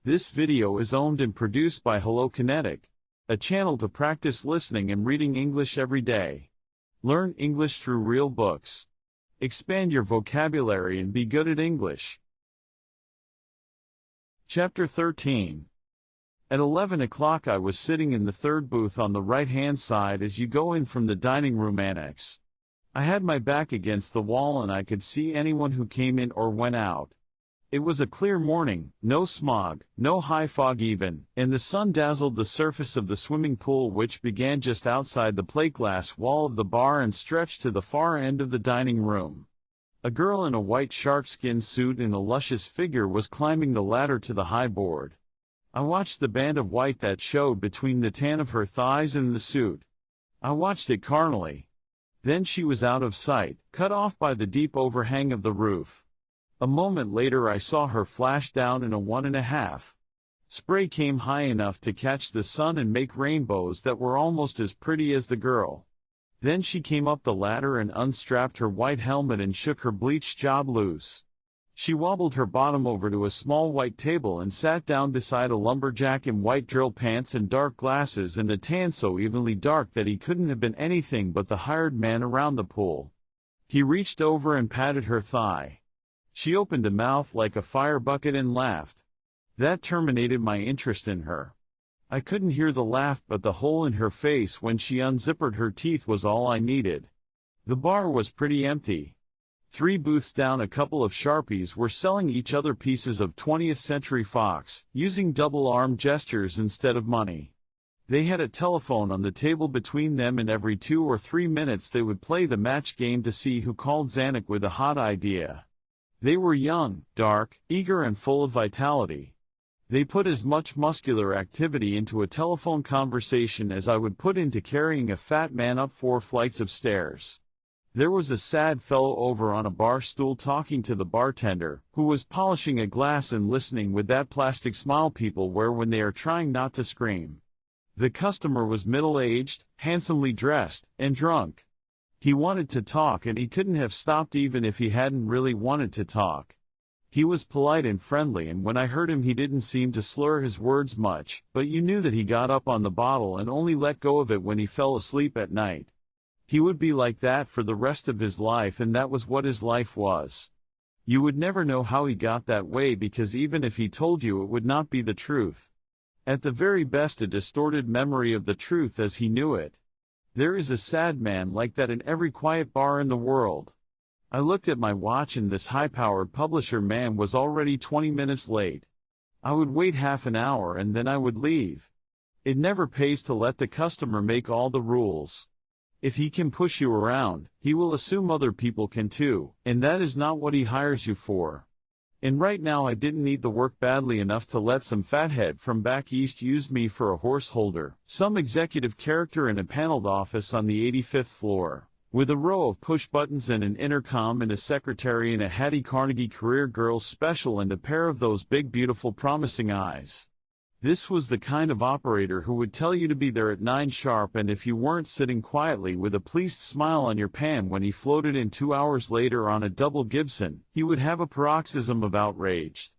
This video is owned and produced by Hello Kinetic, a channel to practice listening and reading English every day. Learn English through real books. Expand your vocabulary and be good at English. Chapter 13. At 11 o'clock I was sitting in the third booth on the right-hand side as you go in from the dining room annex. I had my back against the wall and I could see anyone who came in or went out. It was a clear morning, no smog, no high fog even, and the sun dazzled the surface of the swimming pool which began just outside the plate glass wall of the bar and stretched to the far end of the dining room. A girl in a white sharkskin suit and a luscious figure was climbing the ladder to the high board. I watched the band of white that showed between the tan of her thighs and the suit. I watched it carnally. Then she was out of sight, cut off by the deep overhang of the roof. A moment later I saw her flash down in a 1.5. Spray came high enough to catch the sun and make rainbows that were almost as pretty as the girl. Then she came up the ladder and unstrapped her white helmet and shook her bleached job loose. She wobbled her bottom over to a small white table and sat down beside a lumberjack in white drill pants and dark glasses and a tan so evenly dark that he couldn't have been anything but the hired man around the pool. He reached over and patted her thigh. She opened a mouth like a fire bucket and laughed. That terminated my interest in her. I couldn't hear the laugh, but the hole in her face when she unzippered her teeth was all I needed. The bar was pretty empty. 3 booths down a couple of Sharpies were selling each other pieces of 20th Century Fox, using double-arm gestures instead of money. They had a telephone on the table between them and every 2 or 3 minutes they would play the match game to see who called Zanuck with a hot idea. They were young, dark, eager and full of vitality. They put as much muscular activity into a telephone conversation as I would put into carrying a fat man up 4 flights of stairs. There was a sad fellow over on a bar stool talking to the bartender, who was polishing a glass and listening with that plastic smile people wear when they are trying not to scream. The customer was middle-aged, handsomely dressed, and drunk. He wanted to talk and he couldn't have stopped even if he hadn't really wanted to talk. He was polite and friendly, and when I heard him he didn't seem to slur his words much, but you knew that he got up on the bottle and only let go of it when he fell asleep at night. He would be like that for the rest of his life, and that was what his life was. You would never know how he got that way because even if he told you it would not be the truth. At the very best a distorted memory of the truth as he knew it. There is a sad man like that in every quiet bar in the world. I looked at my watch and this high-powered publisher man was already 20 minutes late. I would wait half an hour and then I would leave. It never pays to let the customer make all the rules. If he can push you around, he will assume other people can too, and that is not what he hires you for. And right now I didn't need the work badly enough to let some fathead from back east use me for a horse holder, some executive character in a paneled office on the 85th floor, with a row of push buttons and an intercom and a secretary and a Hattie Carnegie Career Girls special and a pair of those big beautiful promising eyes. This was the kind of operator who would tell you to be there at 9 sharp, and if you weren't sitting quietly with a pleased smile on your pan when he floated in 2 hours later on a double Gibson, he would have a paroxysm of outraged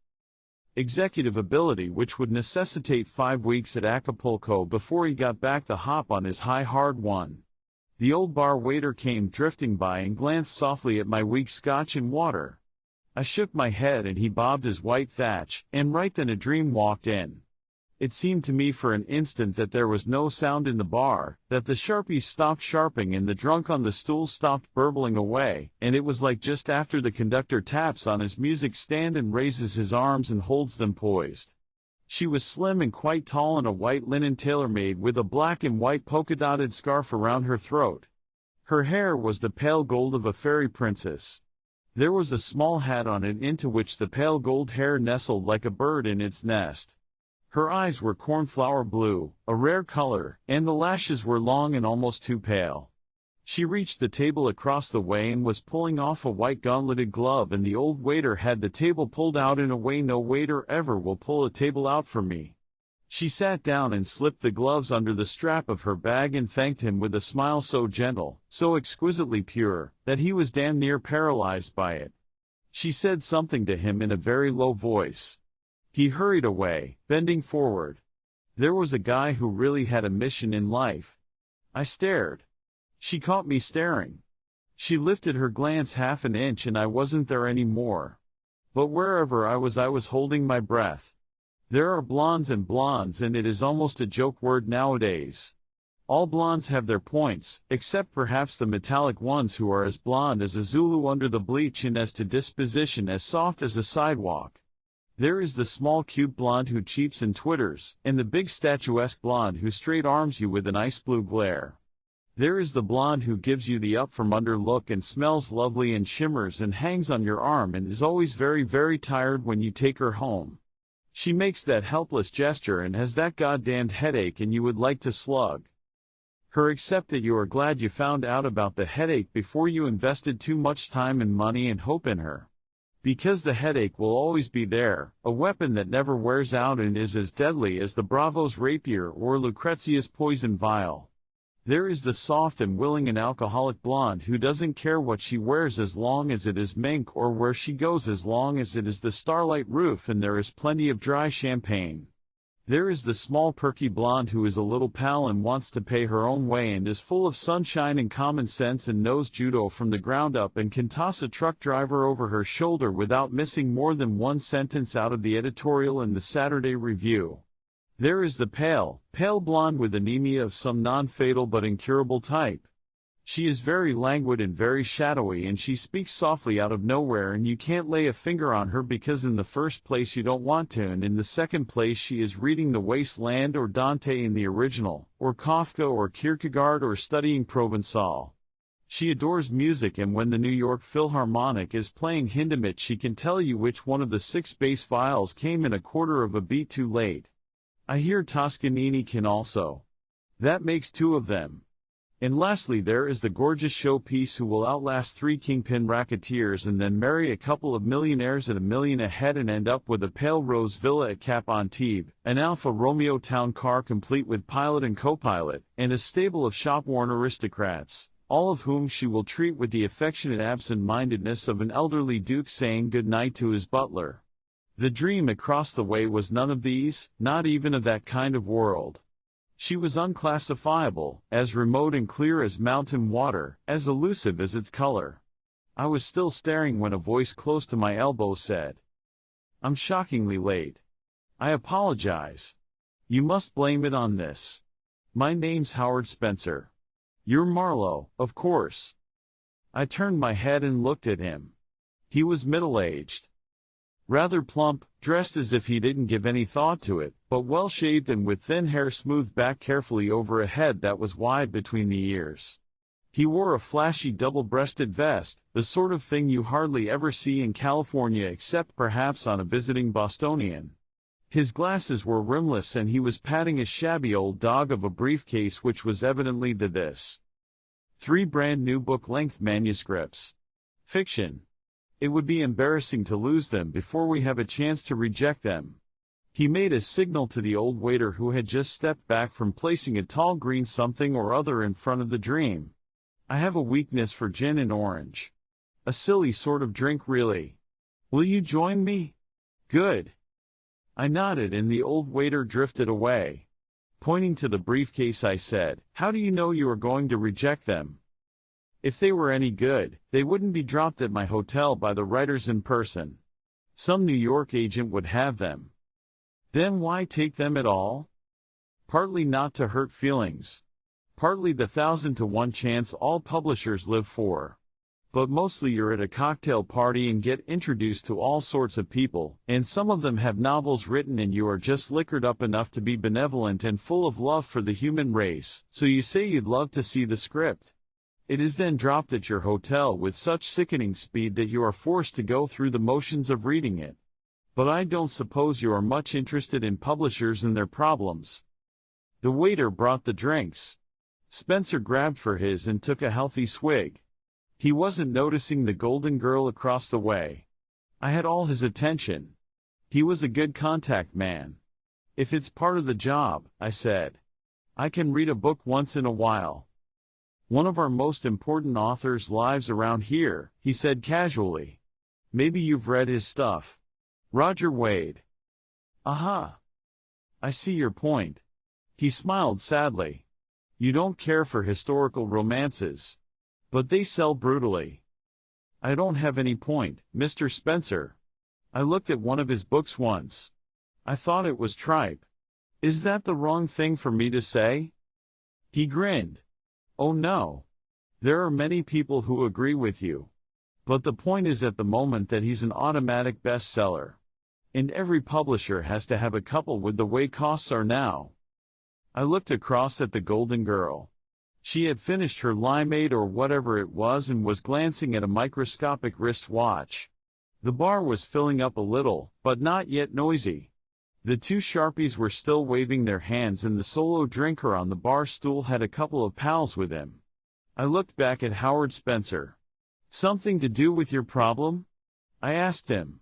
executive ability which would necessitate 5 weeks at Acapulco before he got back the hop on his high hard one. The old bar waiter came drifting by and glanced softly at my weak scotch and water. I shook my head and he bobbed his white thatch, and right then a dream walked in. It seemed to me for an instant that there was no sound in the bar, that the Sharpies stopped sharping and the drunk on the stool stopped burbling away, and it was like just after the conductor taps on his music stand and raises his arms and holds them poised. She was slim and quite tall in a white linen tailor-made with a black and white polka-dotted scarf around her throat. Her hair was the pale gold of a fairy princess. There was a small hat on it into which the pale gold hair nestled like a bird in its nest. Her eyes were cornflower blue, a rare color, and the lashes were long and almost too pale. She reached the table across the way and was pulling off a white gauntleted glove, and the old waiter had the table pulled out in a way no waiter ever will pull a table out for me. She sat down and slipped the gloves under the strap of her bag and thanked him with a smile so gentle, so exquisitely pure, that he was damn near paralyzed by it. She said something to him in a very low voice. He hurried away, bending forward. There was a guy who really had a mission in life. I stared. She caught me staring. She lifted her glance half an inch and I wasn't there anymore. But wherever I was holding my breath. There are blondes and it is almost a joke word nowadays. All blondes have their points, except perhaps the metallic ones who are as blonde as a Zulu under the bleach and as to disposition as soft as a sidewalk. There is the small cute blonde who cheeps and twitters, and the big statuesque blonde who straight arms you with an ice blue glare. There is the blonde who gives you the up-from-under look and smells lovely and shimmers and hangs on your arm and is always very, very tired when you take her home. She makes that helpless gesture and has that goddamned headache and you would like to slug her, except that you are glad you found out about the headache before you invested too much time and money and hope in her. Because the headache will always be there, a weapon that never wears out and is as deadly as the Bravo's rapier or Lucrezia's poison vial. There is the soft and willing and alcoholic blonde who doesn't care what she wears as long as it is mink or where she goes as long as it is the starlight roof and there is plenty of dry champagne. There is the small perky blonde who is a little pal and wants to pay her own way and is full of sunshine and common sense and knows judo from the ground up and can toss a truck driver over her shoulder without missing more than one sentence out of the editorial in the Saturday Review. There is the pale blonde with anemia of some non-fatal but incurable type. She is very languid and very shadowy and she speaks softly out of nowhere and you can't lay a finger on her because in the first place you don't want to and in the second place she is reading The Waste Land or Dante in the original, or Kafka or Kierkegaard or studying Provençal. She adores music and when the New York Philharmonic is playing Hindemith she can tell you which one of the 6 bass viols came in a quarter of a beat too late. I hear Toscanini can also. That makes 2 of them. And lastly there is the gorgeous showpiece who will outlast 3 kingpin racketeers and then marry a couple of millionaires at $1 million a head and end up with a pale rose villa at Cap Antibes, an Alfa Romeo town car complete with pilot and co-pilot, and a stable of shop-worn aristocrats, all of whom she will treat with the affectionate absent-mindedness of an elderly duke saying good night to his butler. The dream across the way was none of these, not even of that kind of world. She was unclassifiable, as remote and clear as mountain water, as elusive as its color. I was still staring when a voice close to my elbow said, "I'm shockingly late. I apologize. You must blame it on this. My name's Howard Spencer. You're Marlowe, of course." I turned my head and looked at him. He was middle-aged. Rather plump, dressed as if he didn't give any thought to it, but well-shaved and with thin hair smoothed back carefully over a head that was wide between the ears. He wore a flashy double-breasted vest, the sort of thing you hardly ever see in California except perhaps on a visiting Bostonian. His glasses were rimless and he was patting a shabby old dog of a briefcase which was evidently this. 3 brand-new book-length manuscripts. Fiction. It would be embarrassing to lose them before we have a chance to reject them. He made a signal to the old waiter who had just stepped back from placing a tall green something or other in front of the dream. I have a weakness for gin and orange. A silly sort of drink really. Will you join me? Good. I nodded and the old waiter drifted away. Pointing to the briefcase I said, "How do you know you are going to reject them? If they were any good, they wouldn't be dropped at my hotel by the writers in person. Some New York agent would have them. Then why take them at all? Partly not to hurt feelings. Partly the 1,000-to-1 chance all publishers live for. But mostly you're at a cocktail party and get introduced to all sorts of people, and some of them have novels written and you are just liquored up enough to be benevolent and full of love for the human race, so you say you'd love to see the script. It is then dropped at your hotel with such sickening speed that you are forced to go through the motions of reading it. But I don't suppose you are much interested in publishers and their problems." The waiter brought the drinks. Spencer grabbed for his and took a healthy swig. He wasn't noticing the golden girl across the way. I had all his attention. He was a good contact man. "If it's part of the job," I said. "I can read a book once in a while. One of our most important authors lives around here," he said casually. "Maybe you've read his stuff. Roger Wade." Aha! I see your point. He smiled sadly. You don't care for historical romances. But they sell brutally. I don't have any point, Mr. Spencer. I looked at one of his books once. I thought it was tripe. Is that the wrong thing for me to say? He grinned. Oh no. There are many people who agree with you. But the point is at the moment that he's an automatic bestseller. And every publisher has to have a couple with the way costs are now. I looked across at the Golden Girl. She had finished her limeade or whatever it was and was glancing at a microscopic wrist watch. The bar was filling up a little, but not yet noisy. The two Sharpies were still waving their hands and the solo drinker on the bar stool had a couple of pals with him. I looked back at Howard Spencer. Something to do with your problem? I asked him.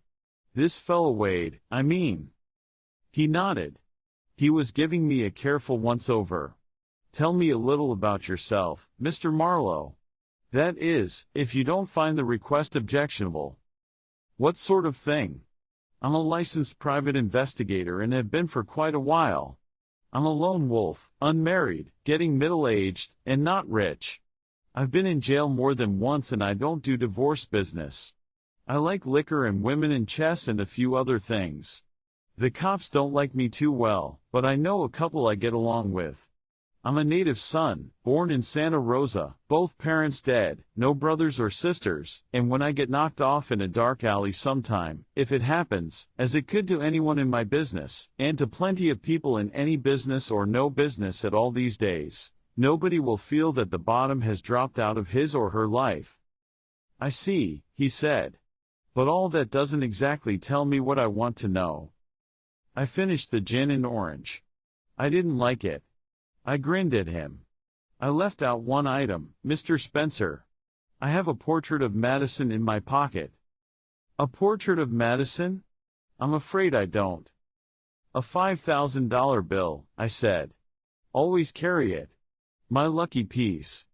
This fellow Wade, I mean. He nodded. He was giving me a careful once-over. Tell me a little about yourself, Mr. Marlowe. That is, if you don't find the request objectionable. What sort of thing? I'm a licensed private investigator and have been for quite a while. I'm a lone wolf, unmarried, getting middle-aged, and not rich. I've been in jail more than once and I don't do divorce business. I like liquor and women and chess and a few other things. The cops don't like me too well, but I know a couple I get along with. I'm a native son, born in Santa Rosa, both parents dead, no brothers or sisters, and when I get knocked off in a dark alley sometime, if it happens, as it could to anyone in my business, and to plenty of people in any business or no business at all these days, nobody will feel that the bottom has dropped out of his or her life. I see, he said. But all that doesn't exactly tell me what I want to know. I finished the gin and orange. I didn't like it. I grinned at him. I left out one item, Mr. Spencer. I have a portrait of Madison in my pocket. A portrait of Madison? I'm afraid I don't. A $5,000 bill, I said. Always carry it. My lucky piece.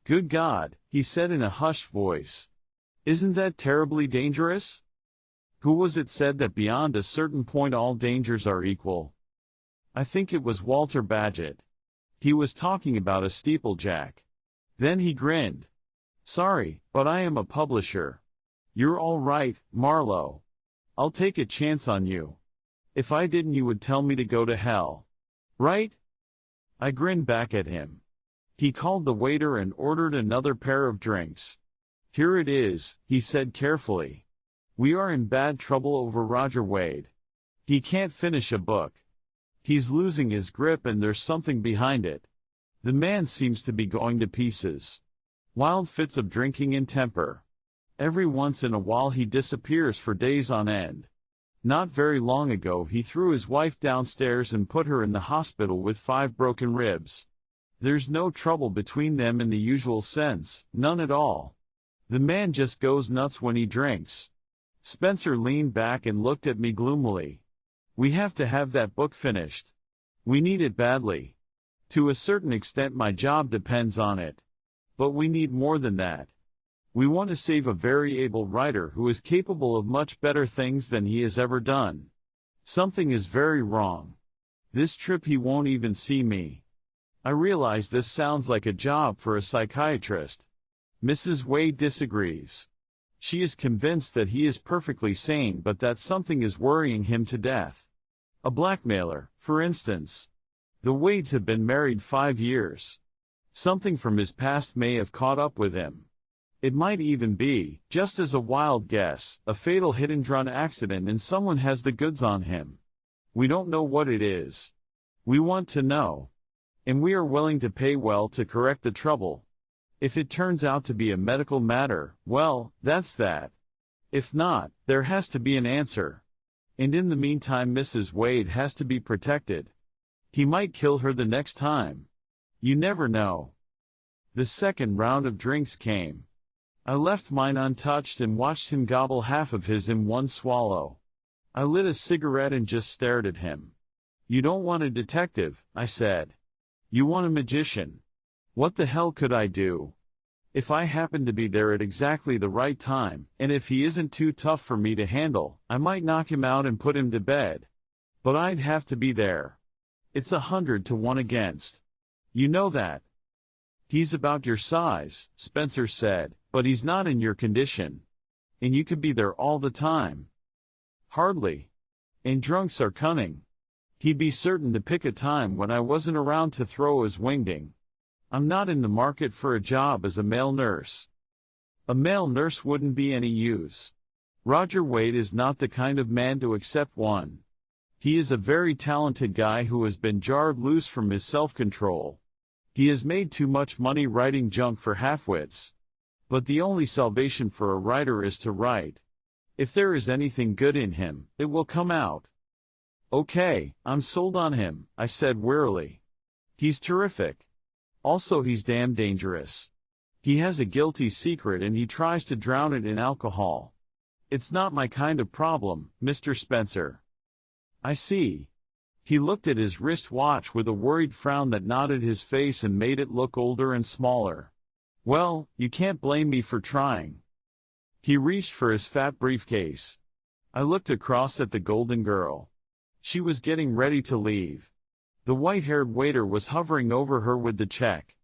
Good God, he said in a hushed voice. Isn't that terribly dangerous? Who was it said that beyond a certain point all dangers are equal? I think it was Walter Bagehot. He was talking about a steeplejack. Then he grinned. Sorry, but I am a publisher. You're all right, Marlowe. I'll take a chance on you. If I didn't you would tell me to go to hell. Right? I grinned back at him. He called the waiter and ordered another pair of drinks. Here it is, he said carefully. We are in bad trouble over Roger Wade. He can't finish a book. He's losing his grip and there's something behind it. The man seems to be going to pieces. Wild fits of drinking and temper. Every once in a while he disappears for days on end. Not very long ago he threw his wife downstairs and put her in the hospital with 5 broken ribs. There's no trouble between them in the usual sense, none at all. The man just goes nuts when he drinks. Spencer leaned back and looked at me gloomily. We have to have that book finished. We need it badly. To a certain extent my job depends on it. But we need more than that. We want to save a very able writer who is capable of much better things than he has ever done. Something is very wrong. This trip he won't even see me. I realize this sounds like a job for a psychiatrist. Mrs. Wade disagrees. She is convinced that he is perfectly sane but that something is worrying him to death. A blackmailer, for instance. The Wades have been married 5 years. Something from his past may have caught up with him. It might even be, just as a wild guess, a fatal hit-and-run accident and someone has the goods on him. We don't know what it is. We want to know. And we are willing to pay well to correct the trouble. If it turns out to be a medical matter, well, that's that. If not, there has to be an answer. And in the meantime Mrs. Wade has to be protected. He might kill her the next time. You never know. The second round of drinks came. I left mine untouched and watched him gobble half of his in one swallow. I lit a cigarette and just stared at him. You don't want a detective, I said. You want a magician. What the hell could I do? If I happen to be there at exactly the right time, and if he isn't too tough for me to handle, I might knock him out and put him to bed. But I'd have to be there. It's 100 to 1 against. You know that. He's about your size, Spencer said, but he's not in your condition. And you could be there all the time. Hardly. And drunks are cunning. He'd be certain to pick a time when I wasn't around to throw his wingding. I'm not in the market for a job as a male nurse. A male nurse wouldn't be any use. Roger Wade is not the kind of man to accept one. He is a very talented guy who has been jarred loose from his self-control. He has made too much money writing junk for halfwits. But the only salvation for a writer is to write. If there is anything good in him, it will come out. Okay, I'm sold on him, I said wearily. He's terrific. Also, he's damn dangerous. He has a guilty secret and he tries to drown it in alcohol. It's not my kind of problem, Mr. Spencer. I see. He looked at his wristwatch with a worried frown that knotted his face and made it look older and smaller. Well, you can't blame me for trying. He reached for his fat briefcase. I looked across at the golden girl. She was getting ready to leave. The white-haired waiter was hovering over her with the check.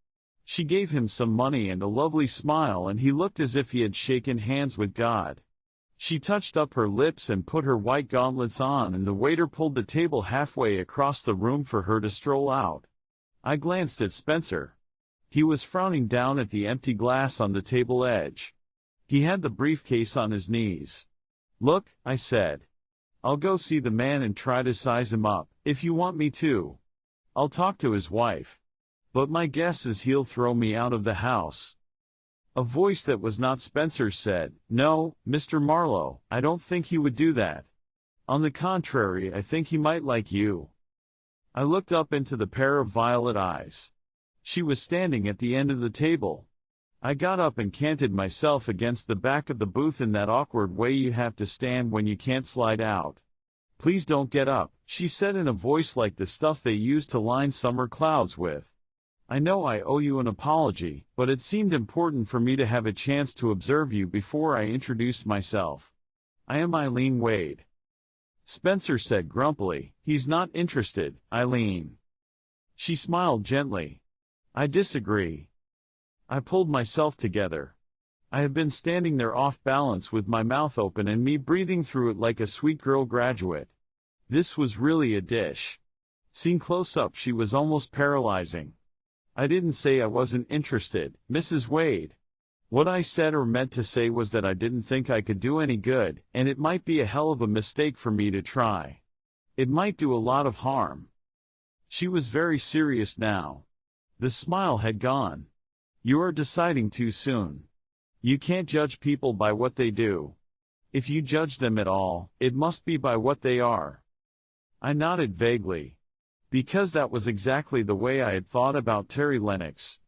She gave him some money and a lovely smile, and he looked as if he had shaken hands with God. She touched up her lips and put her white gauntlets on, and the waiter pulled the table halfway across the room for her to stroll out. I glanced at Spencer. He was frowning down at the empty glass on the table edge. He had the briefcase on his knees. Look, I said. I'll go see the man and try to size him up, if you want me to. I'll talk to his wife. But my guess is he'll throw me out of the house. A voice that was not Spencer's said, No, Mr. Marlowe, I don't think he would do that. On the contrary, I think he might like you. I looked up into the pair of violet eyes. She was standing at the end of the table. I got up and canted myself against the back of the booth in that awkward way you have to stand when you can't slide out. Please don't get up, she said in a voice like the stuff they use to line summer clouds with. I know I owe you an apology, but it seemed important for me to have a chance to observe you before I introduced myself. I am Eileen Wade. Spencer said grumpily, He's not interested, Eileen. She smiled gently. I disagree. I pulled myself together. I have been standing there off balance with my mouth open and me breathing through it like a sweet girl graduate. This was really a dish. Seen close up, she was almost paralyzing. I didn't say I wasn't interested, Mrs. Wade. What I said or meant to say was that I didn't think I could do any good, and it might be a hell of a mistake for me to try. It might do a lot of harm. She was very serious now. The smile had gone. You are deciding too soon. You can't judge people by what they do. If you judge them at all, it must be by what they are. I nodded vaguely. Because that was exactly the way I had thought about Terry Lennox.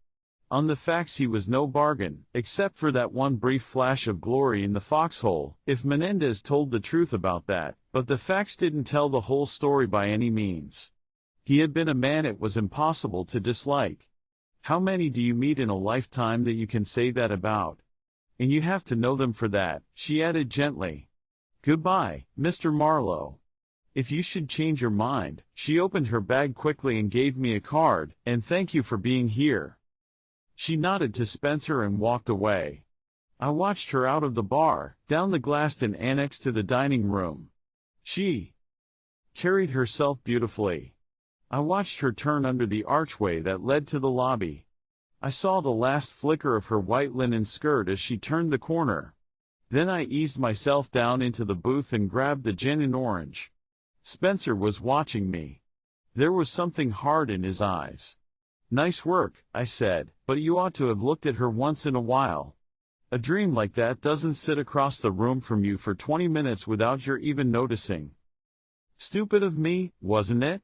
On the facts he was no bargain, except for that one brief flash of glory in the foxhole, if Menendez told the truth about that, but the facts didn't tell the whole story by any means. He had been a man it was impossible to dislike. How many do you meet in a lifetime that you can say that about? And you have to know them for that, she added gently. Goodbye, Mr. Marlowe. If you should change your mind, she opened her bag quickly and gave me a card, and thank you for being here. She nodded to Spencer and walked away. I watched her out of the bar, down the glassed and annex to the dining room. She carried herself beautifully. I watched her turn under the archway that led to the lobby. I saw the last flicker of her white linen skirt as she turned the corner. Then I eased myself down into the booth and grabbed the gin and orange. Spencer was watching me. There was something hard in his eyes. Nice work, I said, but you ought to have looked at her once in a while. A dream like that doesn't sit across the room from you for 20 minutes without your even noticing. Stupid of me, wasn't it?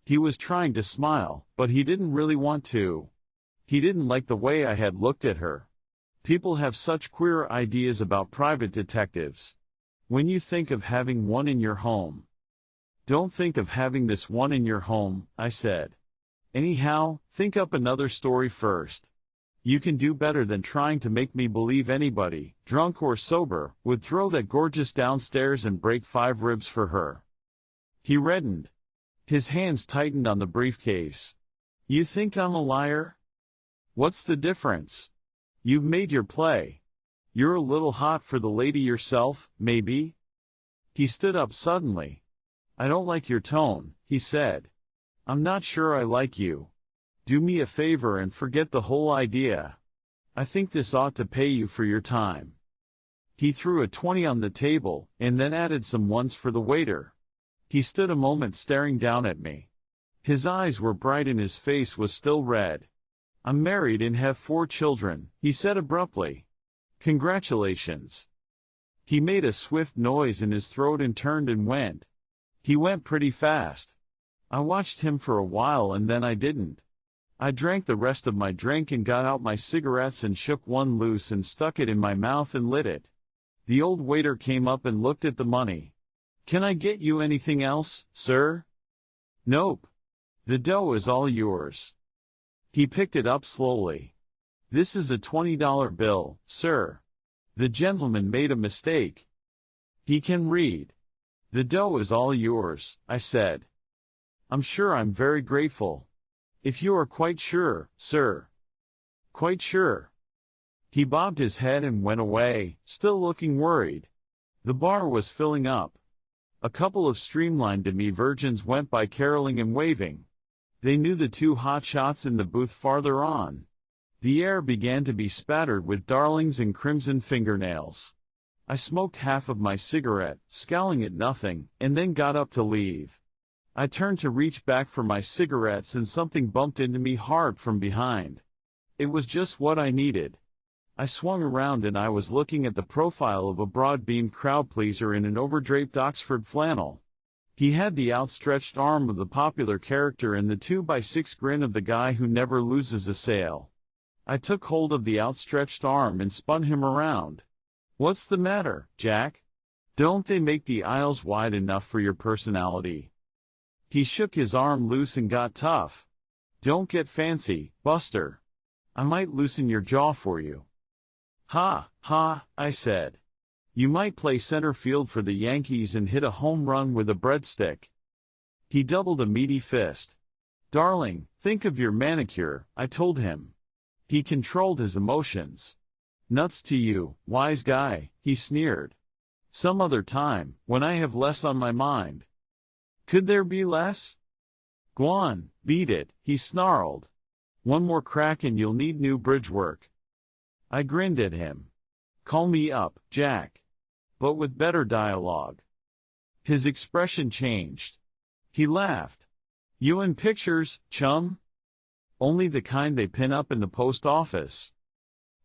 He was trying to smile, but he didn't really want to. He didn't like the way I had looked at her. People have such queer ideas about private detectives. When you think of having one in your home. Don't think of having this one in your home, I said. Anyhow, think up another story first. You can do better than trying to make me believe anybody, drunk or sober, would throw that gorgeous downstairs and break 5 ribs for her. He reddened. His hands tightened on the briefcase. You think I'm a liar? What's the difference? You've made your play. You're a little hot for the lady yourself, maybe? He stood up suddenly. I don't like your tone, he said. I'm not sure I like you. Do me a favor and forget the whole idea. I think this ought to pay you for your time. He threw a 20 on the table, and then added some ones for the waiter. He stood a moment staring down at me. His eyes were bright and his face was still red. I'm married and have 4 children, he said abruptly. Congratulations. He made a swift noise in his throat and turned and went. He went pretty fast. I watched him for a while and then I didn't. I drank the rest of my drink and got out my cigarettes and shook one loose and stuck it in my mouth and lit it. The old waiter came up and looked at the money. Can I get you anything else, sir? Nope. The dough is all yours. He picked it up slowly. This is a $20 bill, sir. The gentleman made a mistake. He can read. The dough is all yours, I said. I'm sure I'm very grateful. If you are quite sure, sir. Quite sure. He bobbed his head and went away, still looking worried. The bar was filling up. A couple of streamlined demi-virgins went by caroling and waving. They knew the 2 hot shots in the booth farther on. The air began to be spattered with darlings and crimson fingernails. I smoked half of my cigarette, scowling at nothing, and then got up to leave. I turned to reach back for my cigarettes and something bumped into me hard from behind. It was just what I needed. I swung around and I was looking at the profile of a broad-beamed crowd-pleaser in an overdraped Oxford flannel. He had the outstretched arm of the popular character and the 2x6 grin of the guy who never loses a sale. I took hold of the outstretched arm and spun him around. What's the matter, Jack? Don't they make the aisles wide enough for your personality? He shook his arm loose and got tough. Don't get fancy, Buster. I might loosen your jaw for you. Ha, ha, I said. You might play center field for the Yankees and hit a home run with a breadstick. He doubled a meaty fist. Darling, think of your manicure, I told him. He controlled his emotions. Nuts to you, wise guy, he sneered. Some other time, when I have less on my mind. Could there be less? Go on, beat it, he snarled. One more crack and you'll need new bridge work. I grinned at him. Call me up, Jack. But with better dialogue. His expression changed. He laughed. You in pictures, chum? Only the kind they pin up in the post office.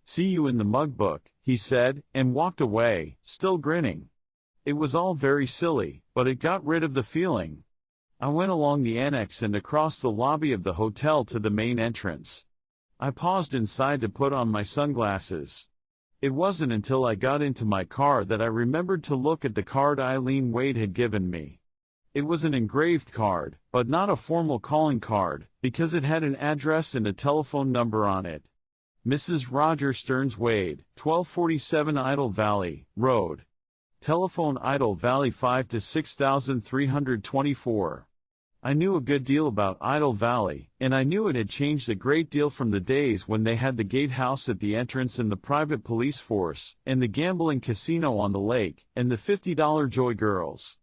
See you in the mug book, he said, and walked away, still grinning. It was all very silly, but it got rid of the feeling. I went along the annex and across the lobby of the hotel to the main entrance. I paused inside to put on my sunglasses. It wasn't until I got into my car that I remembered to look at the card Eileen Wade had given me. It was an engraved card, but not a formal calling card, because it had an address and a telephone number on it. Mrs. Roger Stearns Wade, 1247 Idle Valley Road. Telephone Idle Valley 5 to 6324. I knew a good deal about Idle Valley, and I knew it had changed a great deal from the days when they had the gatehouse at the entrance and the private police force, and the gambling casino on the lake, and the $50 Joy Girls.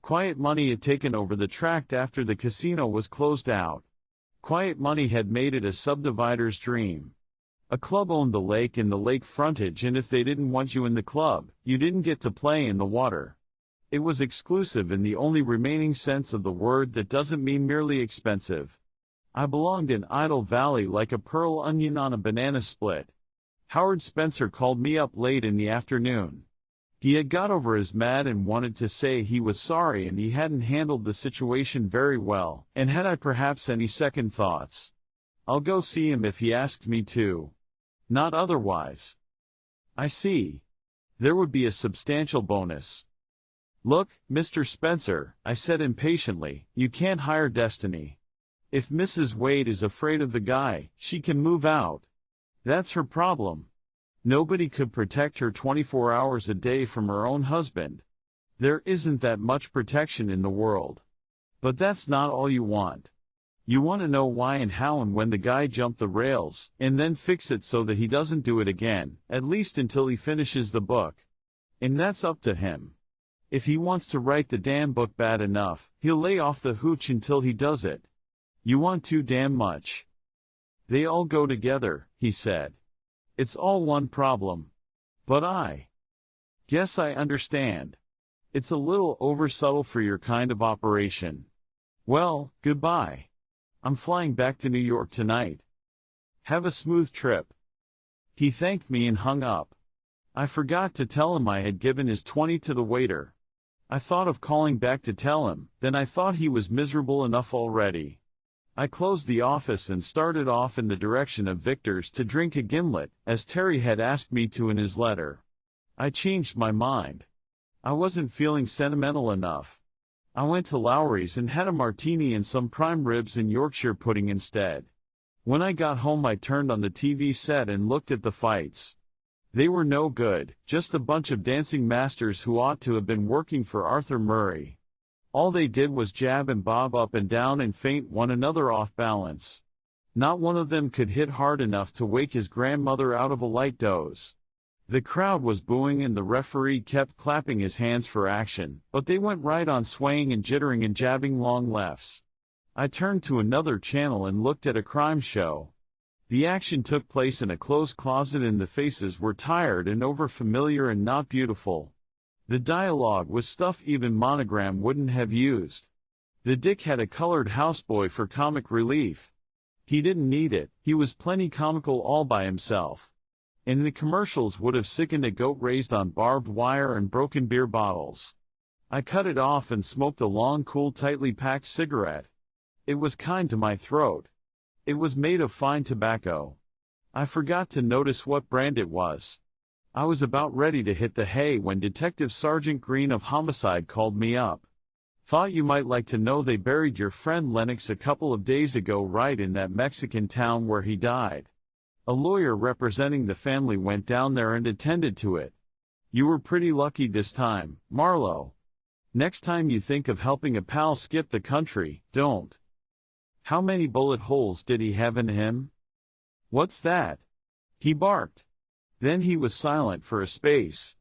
Quiet Money had taken over the tract after the casino was closed out. Quiet Money had made it a subdivider's dream. A club owned the lake and the lake frontage, and if they didn't want you in the club, you didn't get to play in the water. It was exclusive in the only remaining sense of the word that doesn't mean merely expensive. I belonged in Idle Valley like a pearl onion on a banana split. Howard Spencer called me up late in the afternoon. He had got over his mad and wanted to say he was sorry and he hadn't handled the situation very well, and had I perhaps any second thoughts. I'll go see him if he asked me to. Not otherwise. I see. There would be a substantial bonus. Look, Mr. Spencer, I said impatiently, you can't hire Destiny. If Mrs. Wade is afraid of the guy, she can move out. That's her problem. Nobody could protect her 24 hours a day from her own husband. There isn't that much protection in the world. But that's not all you want. You want to know why and how and when the guy jumped the rails, and then fix it so that he doesn't do it again, at least until he finishes the book. And that's up to him. If he wants to write the damn book bad enough, he'll lay off the hooch until he does it. You want too damn much. They all go together, he said. It's all one problem. But I guess I understand. It's a little oversubtle for your kind of operation. Well, goodbye. I'm flying back to New York tonight. Have a smooth trip. He thanked me and hung up. I forgot to tell him I had given his 20 to the waiter. I thought of calling back to tell him, then I thought he was miserable enough already. I closed the office and started off in the direction of Victor's to drink a gimlet, as Terry had asked me to in his letter. I changed my mind. I wasn't feeling sentimental enough. I went to Lowry's and had a martini and some prime ribs and Yorkshire pudding instead. When I got home I turned on the TV set and looked at the fights. They were no good, just a bunch of dancing masters who ought to have been working for Arthur Murray. All they did was jab and bob up and down and feint one another off balance. Not one of them could hit hard enough to wake his grandmother out of a light doze. The crowd was booing and the referee kept clapping his hands for action, but they went right on swaying and jittering and jabbing long lefts. I turned to another channel and looked at a crime show. The action took place in a closed closet and the faces were tired and overfamiliar and not beautiful. The dialogue was stuff even Monogram wouldn't have used. The Dick had a colored houseboy for comic relief. He didn't need it, he was plenty comical all by himself. And the commercials would have sickened a goat raised on barbed wire and broken beer bottles. I cut it off and smoked a long, cool, tightly packed cigarette. It was kind to my throat. It was made of fine tobacco. I forgot to notice what brand it was. I was about ready to hit the hay when Detective Sergeant Green of Homicide called me up. Thought you might like to know they buried your friend Lennox a couple of days ago right in that Mexican town where he died. A lawyer representing the family went down there and attended to it. You were pretty lucky this time, Marlowe. Next time you think of helping a pal skip the country, don't. How many bullet holes did he have in him? What's that? He barked. Then he was silent for a space.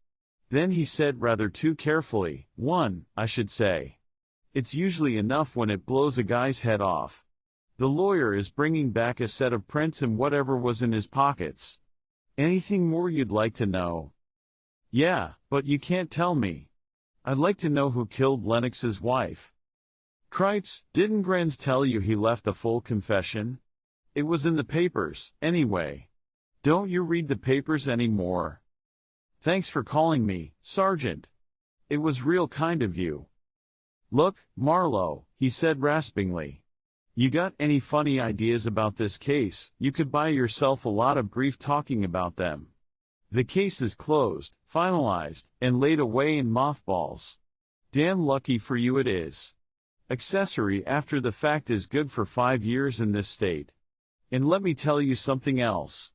Then he said rather too carefully, 1, I should say. It's usually enough when it blows a guy's head off. The lawyer is bringing back a set of prints and whatever was in his pockets. Anything more you'd like to know? Yeah, but you can't tell me. I'd like to know who killed Lennox's wife. Cripes, didn't Grenz tell you he left a full confession? It was in the papers, anyway. Don't you read the papers anymore? Thanks for calling me, Sergeant. It was real kind of you. Look, Marlowe, he said raspingly. You got any funny ideas about this case? You could buy yourself a lot of grief talking about them. The case is closed, finalized, and laid away in mothballs. Damn lucky for you it is. Accessory after the fact is good for 5 years in this state. And let me tell you something else.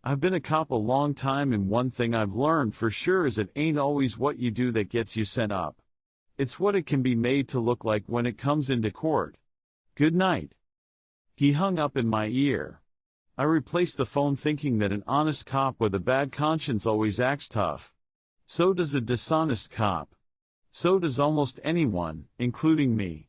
I've been a cop a long time and one thing I've learned for sure is it ain't always what you do that gets you sent up. It's what it can be made to look like when it comes into court. Good night. He hung up in my ear. I replaced the phone thinking that an honest cop with a bad conscience always acts tough. So does a dishonest cop. So does almost anyone, including me.